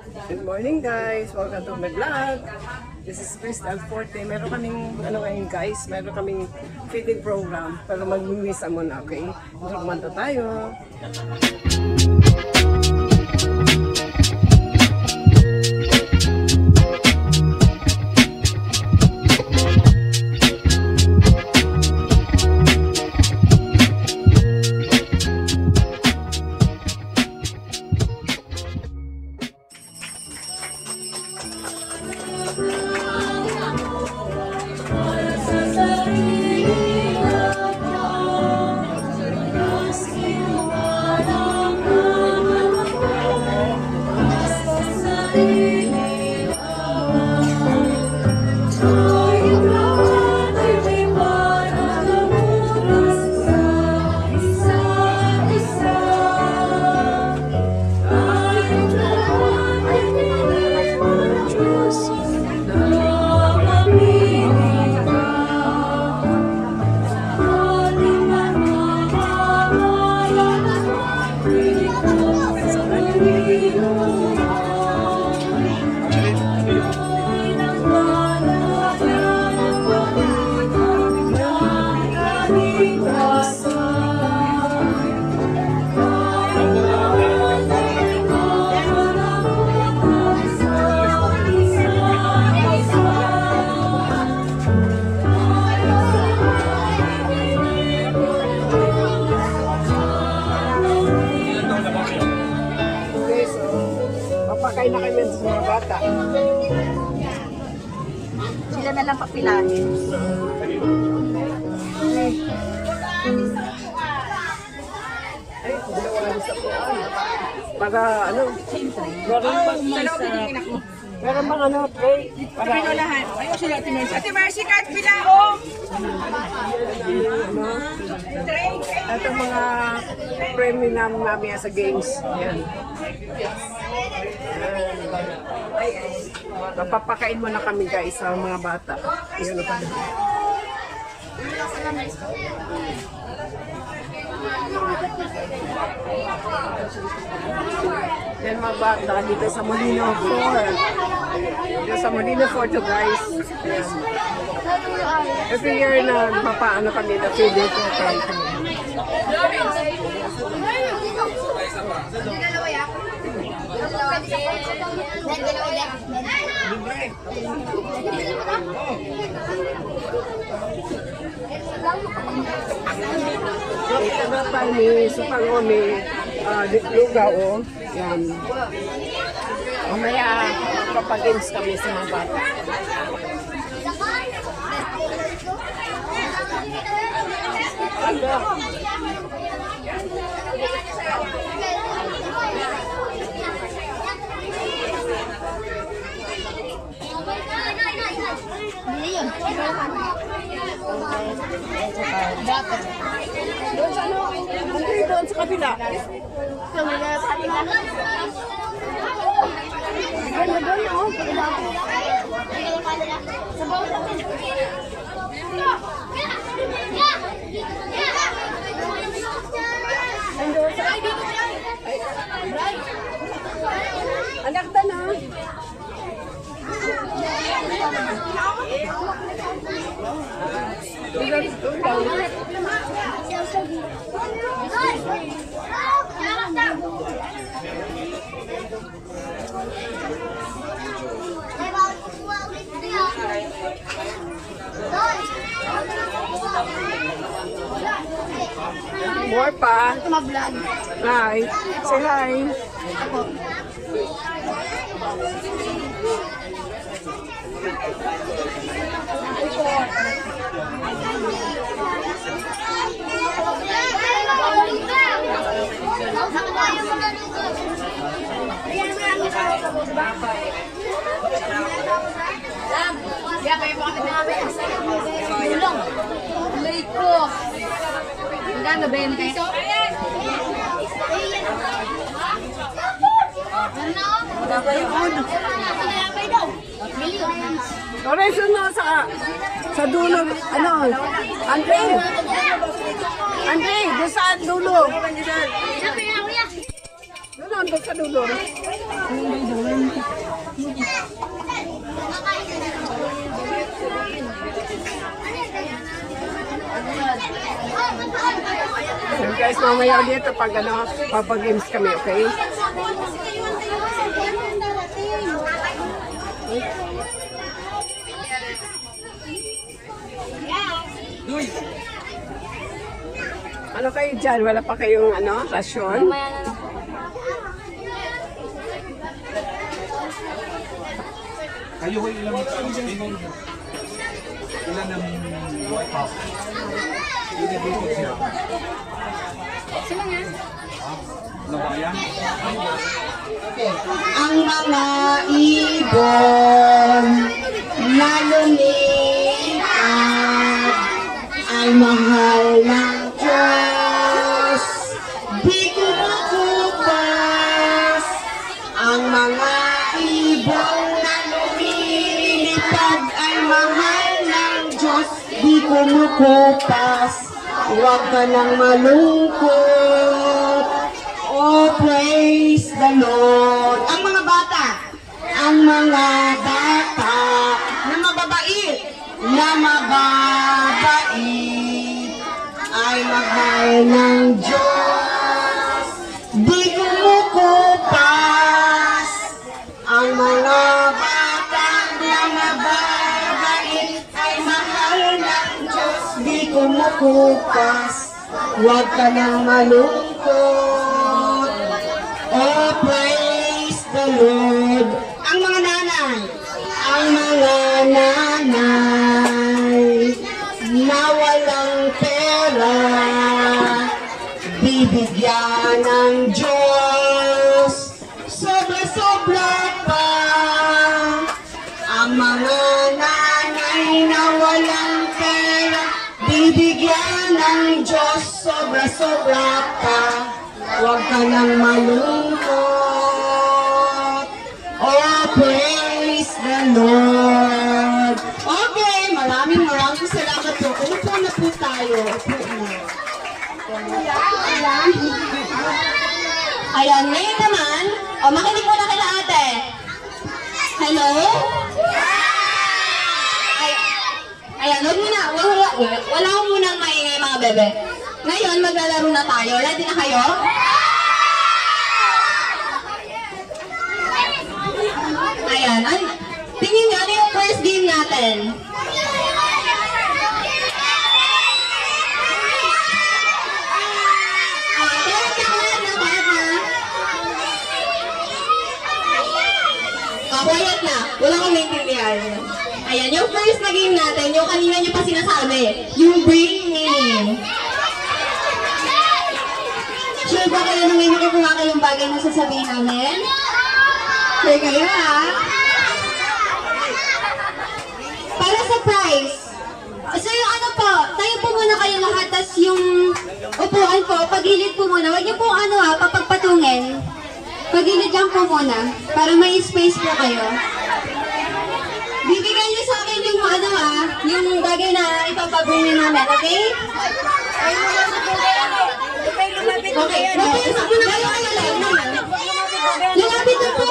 Good morning guys! Welcome to my vlog! This is Crystal Forte. Meron kaming, ngayon guys, meron kaming feeding program. Pero mag-misa muna, okay? Kumanta tayo! Papakain na kayo sa mga bata. Sila na lang papilahin. Ay, ginawa sa kuwan. Para ano? Meron bang ano, tray? Para Pinulahan. Ayun sila, Ate Mercy. Ate Mercy, kahit pilaong! ito mga premyo namin sa games. Yan. Papakain mo na kami guys sa mga bata. Yan na pala. Yan mga bata dito sa Molino 4. Dito sa Molino 4 to guys. Yan. Every year na mapaano kami na feeding program. Ito na pa ni Supangome Lugaw. Yan. Mamaya papagames kami sa mga bata. Doon sa ano? Doon sa kabila. Ganda doon, oh. Sa bawah natin. Anak ta na. More pa. Ito mag-vlog. Hi. Say hi. Kaya kayo po kami namin. Tulong. Alay ko. Magkano 20? Lorenzo no sa dulo, ano? Andre! Andre, doon sa dulo. Doon sa dulo. guys, mamaya ulit pag ano, papag-games kami, okay? Ano kayo dyan? Wala pa kayong ano, rasyon? Kayo ko ilang ilan ang walk-up? Ilan dito siya? Sila nga. Nabayan? Ang mga ibon na lumipad ay mahal ng Diyos. Di kumukupas ang mga ibon na lumilipad ay mahal ng Diyos. Di kumukupas, huwag ka nang malungkot. Oh, praise the Lord. Ang mga bata na mababait, ay mahal ng Diyos. Di kumukupas. Ang mga bata na mababait ay mahal ng Diyos. Di kumukupas. Huwag ka nang malungkot. Oh, praise the Lord. Ang mga nanay na walang pera, bibigyan ng Diyos. Sobra-sobra pa. Ang mga nanay na walang pera, bibigyan ng Diyos. Sobra-sobra pa. Huwag ka nang malungkot. Oh, praise the Lord. Okay, maraming salamat po. Umupo na po tayo. Upo na. Ayan, ngayon naman, makinig mo na kila ate. Hello? Ayan, wala ko munang maingay mga bebe. Ngayon, maglalaro na tayo. Ready na kayo? Ayan. Tingin nyo, ano yung first game natin? Quiet na. Wala kong maintindihan. Ayan, yung first na game natin, yung kanina nyo pa sinasabi, yung brain game. Sure ba kayo nung ngayon nakukuha kayong bagay na sasabihin namin? Sure kayo ha? Para sa prize. So yung ano po, tayo po muna kayo lahat, tas yung upuan po, pagilid po muna. Huwag niyo po ano ha, papagpatungin. Pagilid lang po muna, para may space po kayo. Bibigyan niyo sa akin yung ano ha, yung bagay na ipapabili namin, okay? Okay, mag-iisip muna kayo Lalapit na po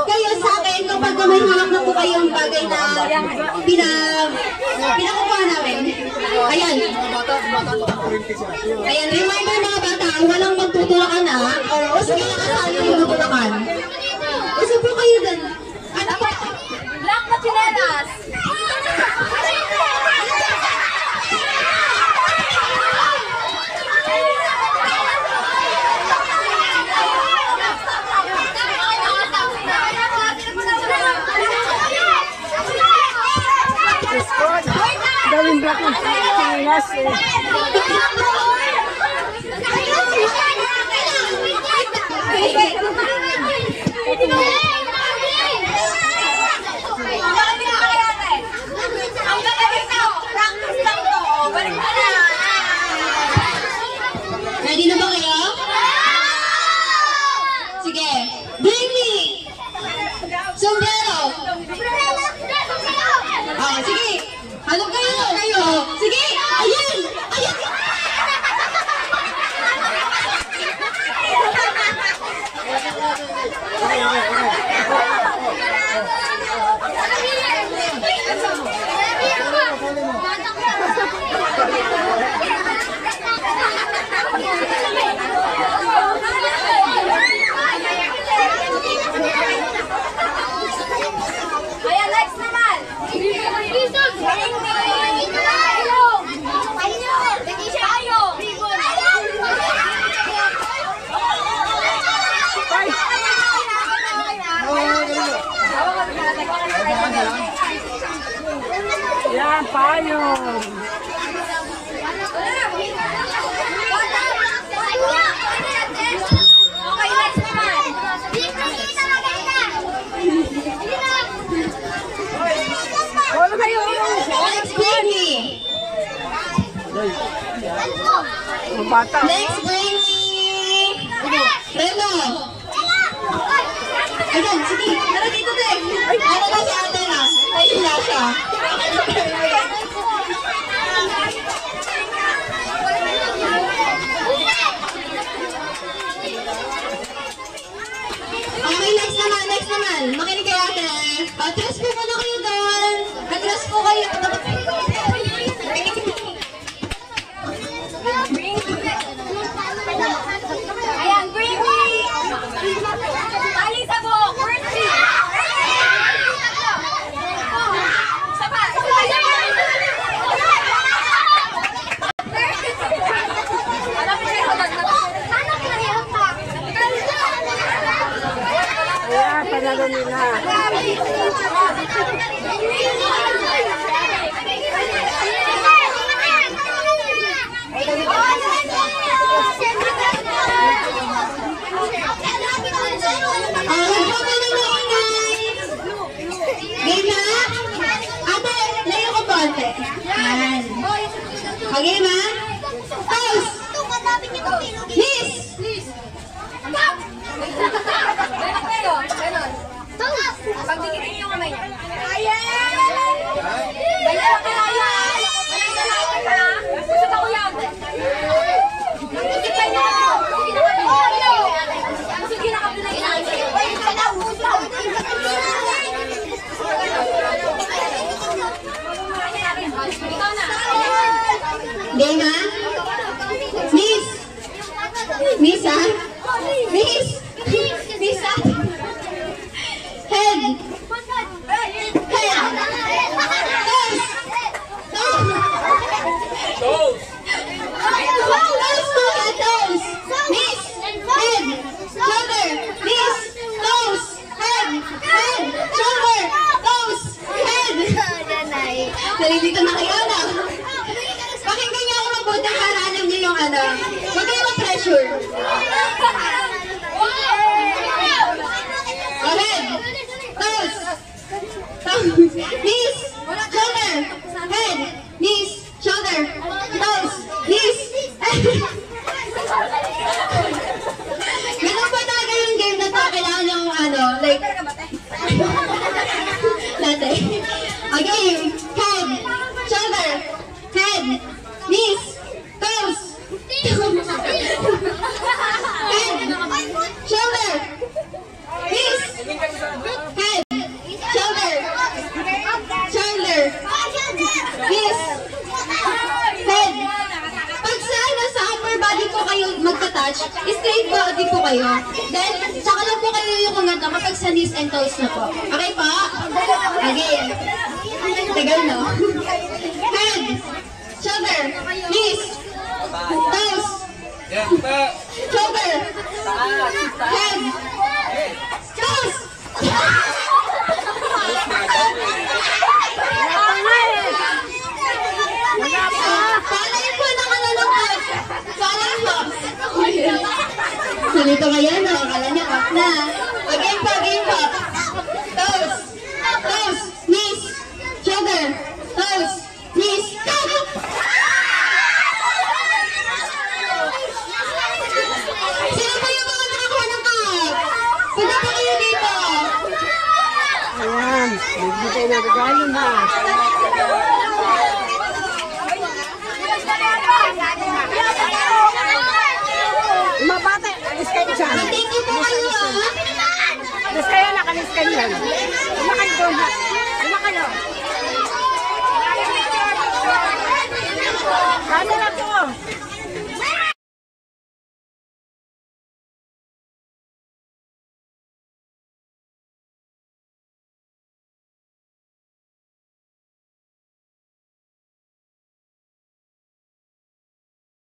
kayo sa akin kapag may hawak na po kayong bagay na pinakukuha namin. Ayan. Ayan, reminder mga bata, walang magtutulakan na. O sige na kasali yung magtutulakan. Isa po kayo dun. Ano po? Black na chinelas. Gawin black ng chinelas eh. Ready na ba kayo? Sige. Bring me! Sombrero! Sige. Hanap kayo. Sige. Ayan. Yan, payong. Okay, next naman. Wala kayo. Next baby. Mga bata. Next baby. Reno. Ayan, sige. Tara dito, Dek. Ano ba si ate na? Ayun na siya. Okay, next naman. Makinig kayo ate. Atras po muna kayo doon. Atras po kayo. Ayan, bring me! Ali sa buhok, Bertie! Sapa! Ayan, panalo nila. Okay, ma? Toast! Miss! Ganon kayo, ganon. Pagdikitin yung kamay niya. Ganyan lang kalaya. Walang dalawan ha. Gusto ako yan. Sige pa niyo. Sige na kami na yan. Ikaw na. Game, ha? Miss! Miss, ha? Miss! Miss, ha? Head! Head! Toes! Toes! Toes! Miss! Head! Shoulder! Miss! Toes! Head! Head! Shoulder! Toes! Head! Nalilito na kayo, no? Pakinggan niyo ako mabuti para alam niyo yung ano. Huwag kayo ma-pressure. Head! Toes! Toes! Knees! Shoulder! Head! Knees! Shoulder! Toes! Knees! Ganun po talaga yung game na to. Kailangan yung ano, like... Dati. Okay, head! Shoulder! Head! Knees! Toes! Head! Shoulder! Knees! Head! Shoulder! Shoulder! Knees! Head! Pag sa ano, sa upper body po kayo magta-touch, straight body po kayo. Then, saka lang po kayo yung kumanta kapag sa knees and toes na po. Okay po? Again. Tagal, no? Head! Shoulder! Knees! Toes! Shoulder! Head! Toes! Palayin po ng ano ng coach. Palayin po. Salito kayo, no? Akala niya up na. Again po, again po. Toes! Toes! Knees! Shoulder! Toes! Knees! Sino po yung mga nakakuha ng cup? Punta po kayo dito. Ayan, bibigay na regalo na. Mga bata, alis kayo dyan. Thank you po kayo, ah. Alis kayo, nakalis kayo yan. Nakalis doon.